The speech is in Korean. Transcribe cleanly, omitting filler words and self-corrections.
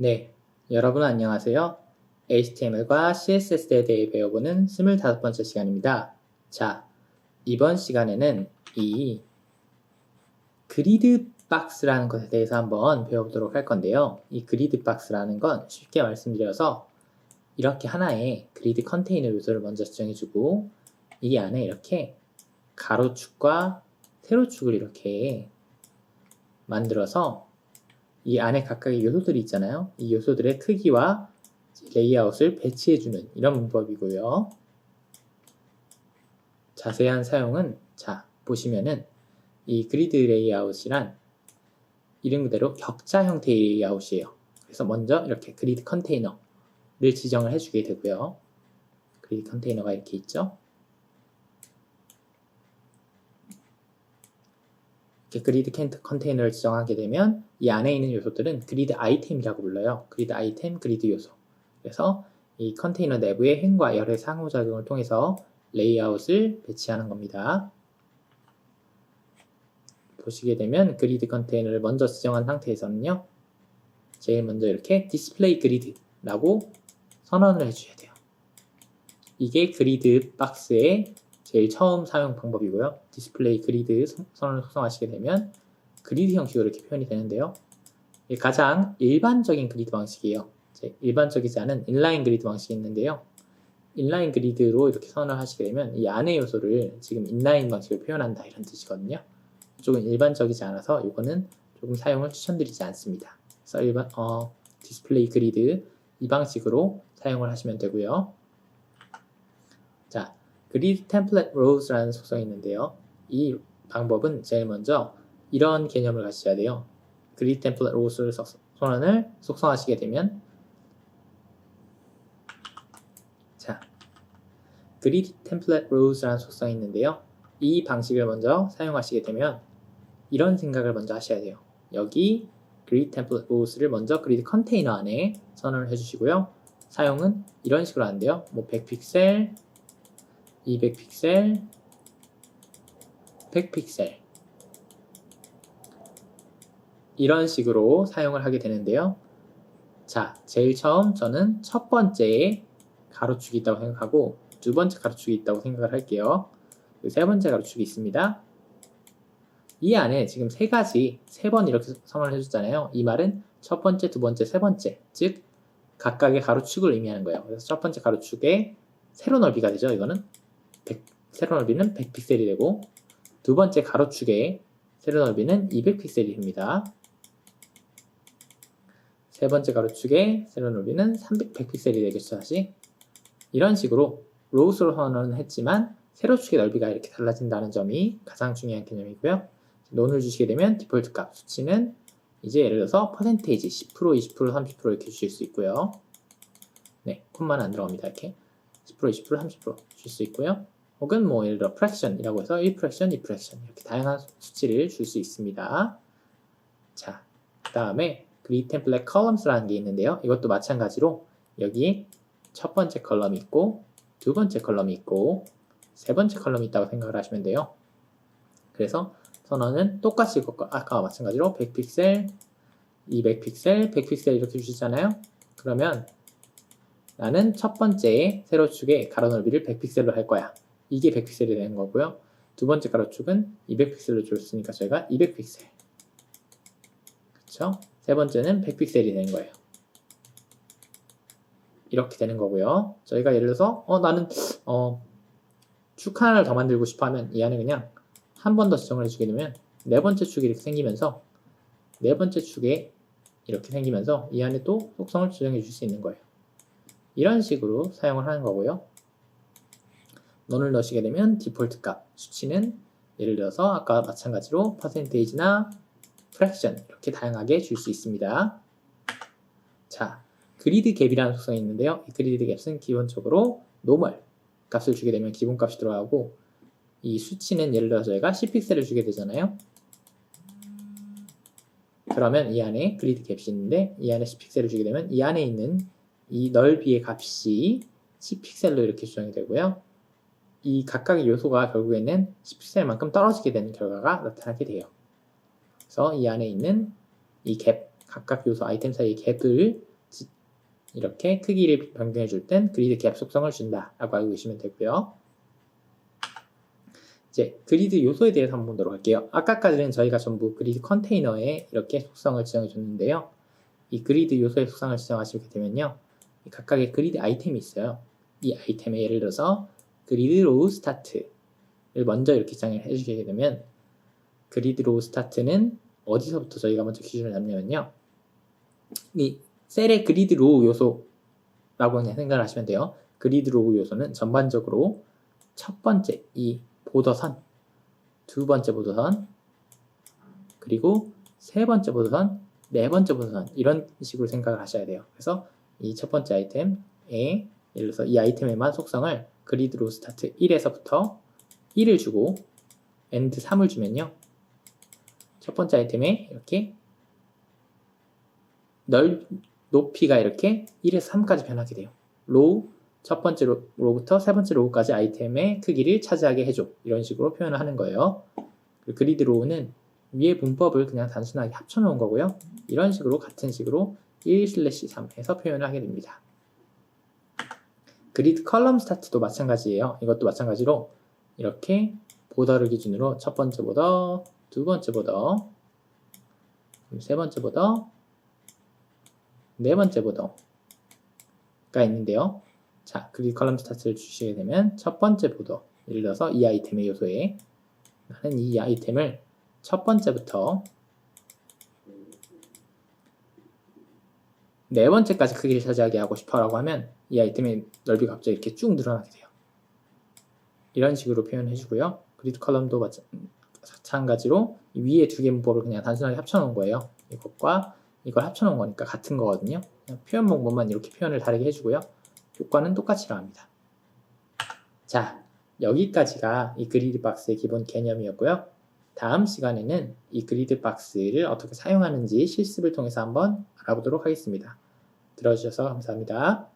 네, 여러분 안녕하세요. HTML과 CSS에 대해 배워보는 25번째 시간입니다. 자, 이번 시간에는 이 그리드 박스라는 것에 대해서 한번 배워보도록 할 건데요. 이 그리드 박스라는 건 쉽게 말씀드려서 이렇게 하나의 그리드 컨테이너 요소를 먼저 지정해주고 이 안에 이렇게 가로축과 세로축을 이렇게 만들어서 이 안에 각각의 요소들이 있잖아요. 이 요소들의 크기와 레이아웃을 배치해주는 이런 문법이고요. 자세한 사용은 보시면은 이 그리드 레이아웃이란 이름 그대로 격자 형태의 레이아웃이에요. 그래서 먼저 이렇게 그리드 컨테이너를 지정을 해주게 되고요. 그리드 컨테이너가 이렇게 있죠. 이렇게 그리드 컨테이너를 지정하게 되면 이 안에 있는 요소들은 그리드 아이템이라고 불러요. 그리드 아이템, 그리드 요소. 그래서 이 컨테이너 내부의 행과 열의 상호작용을 통해서 레이아웃을 배치하는 겁니다. 보시게 되면 그리드 컨테이너를 먼저 지정한 상태에서는요. 제일 먼저 이렇게 디스플레이 그리드라고 선언을 해주셔야 돼요. 이게 그리드 박스의 제일 처음 사용 방법이고요. 디스플레이 그리드 선언을 작성하시게 되면 그리드 형식으로 이렇게 표현이 되는데요. 이게 가장 일반적인 그리드 방식이에요. 일반적이지 않은 인라인 그리드 방식이 있는데요. 인라인 그리드로 이렇게 선언을 하시게 되면 이 안의 요소를 지금 인라인 방식으로 표현한다 이런 뜻이거든요. 이쪽은 일반적이지 않아서 이거는 조금 사용을 추천드리지 않습니다. 그래서 디스플레이 그리드 이 방식으로 사용을 하시면 되고요. 자, 그리드 템플릿 로우스라는 속성이 있는데요. 이 방법은 제일 먼저 이런 개념을 가지셔야 돼요. 그리드 템플릿 로우스 선언을 속성하시게 되면 그리드 템플릿 로우스라는 속성이 있는데요. 이 방식을 먼저 사용하시게 되면 이런 생각을 먼저 하셔야 돼요. 여기 그리드 템플릿 로우스를 먼저 그리드 컨테이너 안에 선언을 해주시고요. 사용은 이런 식으로 하는데요. 100픽셀, 200픽셀, 100픽셀 이런 식으로 사용을 하게 되는데요. 자, 제일 처음 저는 첫 번째에 가로축이 있다고 생각하고 두 번째 가로축이 있다고 생각을 할게요. 세 번째 가로축이 있습니다. 이 안에 지금 세 번 이렇게 선언을 해줬잖아요. 이 말은 첫 번째, 두 번째, 세 번째, 즉 각각의 가로축을 의미하는 거예요. 그래서 첫 번째 가로축의 세로 넓이가 되죠. 이거는 세로 넓이는 100픽셀이 되고 두 번째 가로축의 세로 넓이는 200픽셀이 됩니다. 세 번째 가로축의 세로 넓이는 100픽셀이 되겠죠. 다시 이런 식으로 로우스로 선언은 했지만 세로축의 넓이가 이렇게 달라진다는 점이 가장 중요한 개념이고요. 논을 주시게 되면 디폴트 값 수치는 이제 예를 들어서 퍼센테이지 10%, 20%, 30% 이렇게 주실 수 있고요. 네, 콤마는 안 들어갑니다. 이렇게 10%, 20%, 30% 줄 수 있고요. 혹은 뭐 예를 들어 프랙션이라고 해서 1프랙션, 2프랙션 이렇게 다양한 수치를 줄 수 있습니다. 자, 그 다음에 그리드 템플릿 컬럼스라는 게 있는데요. 이것도 마찬가지로 여기에 첫 번째 컬럼이 있고 두 번째 컬럼이 있고 세 번째 컬럼이 있다고 생각을 하시면 돼요. 그래서 선언은 똑같이 아까와 마찬가지로 100픽셀, 200픽셀, 100픽셀 이렇게 주시잖아요. 그러면 나는 첫 번째 세로축의 가로 넓이를 100픽셀로 할 거야. 이게 100픽셀이 되는 거고요. 두 번째 가로축은 200픽셀로 줬으니까 저희가 200픽셀. 그렇죠? 세 번째는 100픽셀이 되는 거예요. 이렇게 되는 거고요. 저희가 예를 들어서 나는 축 하나를 더 만들고 싶어 하면 이 안에 그냥 한 번 더 지정을 해주게 되면 네 번째 축이 이렇게 생기면서 네 번째 축에 이렇게 생기면서 이 안에 또 속성을 지정해 줄 수 있는 거예요. 이런 식으로 사용을 하는 거고요. 논을 넣으시게 되면 디폴트 값 수치는 예를 들어서 아까 마찬가지로 퍼센테이지나 프랙션 이렇게 다양하게 줄 수 있습니다. 자, 그리드 갭이라는 속성이 있는데요. 이 그리드 갭은 기본적으로 노멀 값을 주게 되면 기본값이 들어가고 이 수치는 예를 들어서 저희가 10픽셀을 주게 되잖아요. 그러면 이 안에 그리드 갭이 있는데 이 안에 10픽셀을 주게 되면 이 안에 있는 이 넓이의 값이 10픽셀로 이렇게 수정이 되고요. 이 각각의 요소가 결국에는 10픽셀만큼 떨어지게 되는 결과가 나타나게 돼요. 그래서 이 안에 있는 이 갭, 각각 요소 아이템 사이의 갭을 이렇게 크기를 변경해 줄 땐 그리드 갭 속성을 준다 라고 알고 계시면 되고요. 이제 그리드 요소에 대해서 한번 보도록 할게요. 아까까지는 저희가 전부 그리드 컨테이너에 이렇게 속성을 지정해 줬는데요. 이 그리드 요소의 속성을 지정하시게 되면요. 각각의 그리드 아이템이 있어요. 이 아이템에 예를 들어서 그리드 로우 스타트를 먼저 이렇게 지정을 해주시게 되면 그리드 로우 스타트는 어디서부터 저희가 먼저 기준을 잡냐면요. 이 셀의 그리드 로우 요소라고 그냥 생각을 하시면 돼요. 그리드 로우 요소는 전반적으로 첫 번째 이 보더선, 두 번째 보더선, 그리고 세 번째 보더선, 네 번째 보더선 이런 식으로 생각을 하셔야 돼요. 그래서 이 첫 번째 아이템에 예를 들어서 이 아이템에만 속성을 그리드 로우 스타트 1에서부터 1을 주고 엔드 3을 주면요. 첫 번째 아이템에 이렇게 높이가 이렇게 1에서 3까지 변하게 돼요. 로우, 첫 번째 로우부터 세 번째 로우까지 아이템의 크기를 차지하게 해줘. 이런 식으로 표현을 하는 거예요. 그리드 로우는 위에 문법을 그냥 단순하게 합쳐놓은 거고요. 이런 식으로 같은 식으로 1/3 해서 표현을 하게 됩니다. 그리드 컬럼 스타트도 마찬가지예요. 이것도 마찬가지로 이렇게 보더를 기준으로 첫 번째 보더, 두 번째 보더, 세 번째 보더, 네 번째 보더가 있는데요. 자, 그리드 컬럼 스타트를 주시게 되면 첫 번째 보더, 예를 들어서 이 아이템의 요소에 나는 이 아이템을 첫 번째부터 네 번째까지 크기를 차지하게 하고 싶어 라고 하면 이 아이템의 넓이가 갑자기 이렇게 쭉 늘어나게 돼요. 이런 식으로 표현해 주고요. 그리드 컬럼도 마찬가지로 위에 두 개 문법을 그냥 단순하게 합쳐 놓은 거예요. 이것과 이걸 합쳐 놓은 거니까 같은 거거든요. 그냥 표현 방법만 이렇게 표현을 다르게 해주고요. 효과는 똑같이 나옵니다. 자, 여기까지가 이 그리드 박스의 기본 개념이었고요. 다음 시간에는 이 그리드 박스를 어떻게 사용하는지 실습을 통해서 한번 알아보도록 하겠습니다. 들어주셔서 감사합니다.